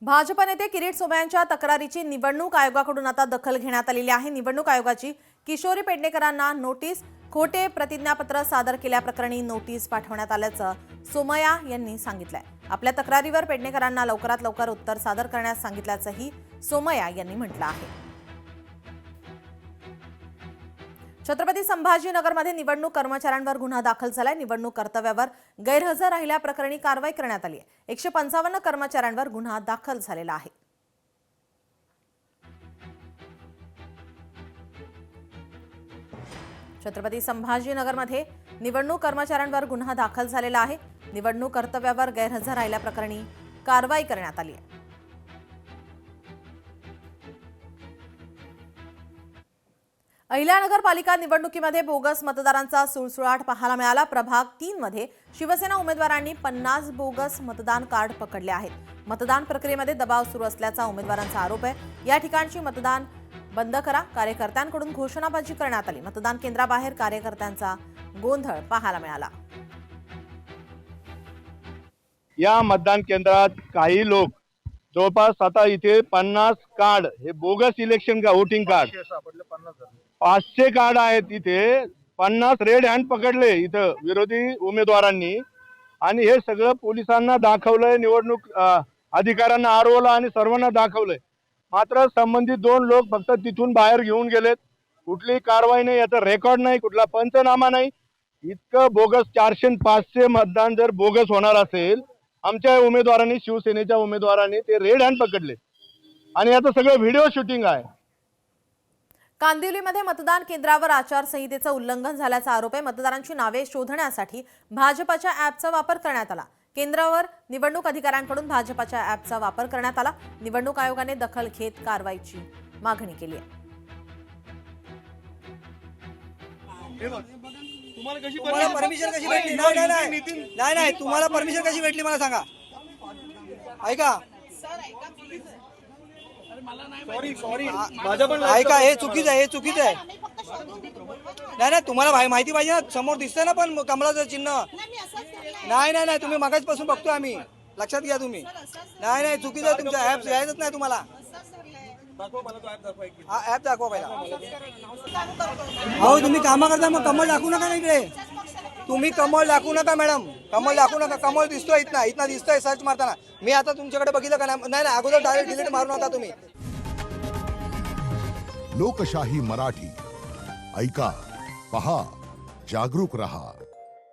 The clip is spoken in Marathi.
भाजप नेते किरीट सोमय्यांच्या तक्रारीची निवडणूक आयोगाकडून आता दखल घेण्यात आलेली आहे। निवडणूक आयोगाची किशोरी पेडणेकरांना नोटीस, खोटे प्रतिज्ञापत्र सादर केल्याप्रकरणी नोटीस पाठवण्यात आल्याचं सोमय्या यांनी सांगितलंय। आपल्या तक्रारीवर पेडणेकरांना लवकरात लवकर उत्तर सादर करण्यास सांगितल्याचंही सोमय्या यांनी म्हटलं आहे। छत्रपती संभाजीनगरमध्ये निवडणूक कर्मचाऱ्यांवर गुन्हा दाखल झालाय। निवडणूक कर्तव्यावर गैरहजर राहिल्याप्रकरणी कारवाई करण्यात आली आहे। 155 कर्मचाऱ्यांवर गुन्हा दाखल झालेला आहे। छत्रपती संभाजीनगरमध्ये निवडणूक कर्मचाऱ्यांवर गुन्हा दाखल झालेला आहे। निवडणूक कर्तव्यावर गैरहजर राहिल्याप्रकरणी कारवाई करण्यात आली आहे। अहिल्यानगर पालिका निवडणुकीमध्ये बोगस मतदारांचा सुळसुळाट पाहायला मिळाला। प्रभाग 3 मध्ये शिवसेना उमेदवारांनी 50 बोगस मतदान कार्ड पकडले आहेत। मतदान प्रक्रियेमध्ये दबाव सुरू असल्याचा उमेदवारांचा आरोप आहे। या ठिकाणची मतदान बंद करा, कार्यकर्त्यांकडून घोषणाबाजी करण्यात आली। मतदान केंद्राबाहेर कार्यकर्त्यांचा गोंधळ पाहायला मिळाला। या मतदान केंद्रात काही लोक जवळपास आता इथे 50 कार्ड हे बोगस इलेक्शन का वोटिंग कार्ड 500 कार्ड आहेत। इथे 50 रेड हँड पकडले इथं विरोधी उमेदवारांनी आणि हे सगळं पोलिसांना दाखवलंय, निवडणूक अधिकाऱ्यांना आरवलं आणि सर्वांना दाखवलंय। मात्र संबंधित 2 लोक फक्त तिथून बाहेर घेऊन गेलेत। कुठली कारवाई नाही, याचा रेकॉर्ड नाही, कुठला पंचनामा नाही। इतकं बोगस 400 आणि 500 मतदान जर बोगस होणार असेल, आमच्या उमेदवारांनी, शिवसेनेच्या उमेदवारांनी ते रेड हँड पकडले आणि याचं सगळं व्हिडिओ शूटिंग आहे। कांदिवलीमध्ये मतदान केंद्रावर आचारसंहितेचं उल्लंघन झाल्याचा आरोप आहे। मतदारांची नावे शोधण्यासाठी भाजपच्या ॲपचा वापर करण्यात आला। केंद्रावर निवडणूक अधिकाऱ्यांकडून भाजपच्या ॲपचा वापर करण्यात आला। निवडणूक आयोगाने दखल घेत कारवाईची मागणी केली आहे। तुम्हाला परमिशन कशी भेटली? नाही तुम्हाला परमिशन कशी भेटली मला सांगा। ऐका ऐका, हे चुकीचं आहे, हे चुकीचं आहे। नाही तुम्हाला माहिती पाहिजे ना, समोर दिसतंय ना पण कमळाचं चिन्ह। नाही तुम्ही मगाचपासून बघतोय आम्ही, लक्षात घ्या तुम्ही। नाही चुकीचं आहे, तुमचा ऍप यायचंच नाही तुम्हाला। ऍप दाखवा पहिला। हो तुम्ही कामं करता, मग कमळ दाखवू नका ना इकडे। तुम्ही कमळ दाखवू नका मॅडम, कमळ दाखवू नका। कमळ दिसतोय इथना दिसतोय सर्च मारताना। मी आता तुमच्याकडे बघितलं का नाही? अगोदर डायरेक्ट डिलीट मारून होता तुम्ही। लोकशाही मराठी ऐका, पहा, जागरूक रहा।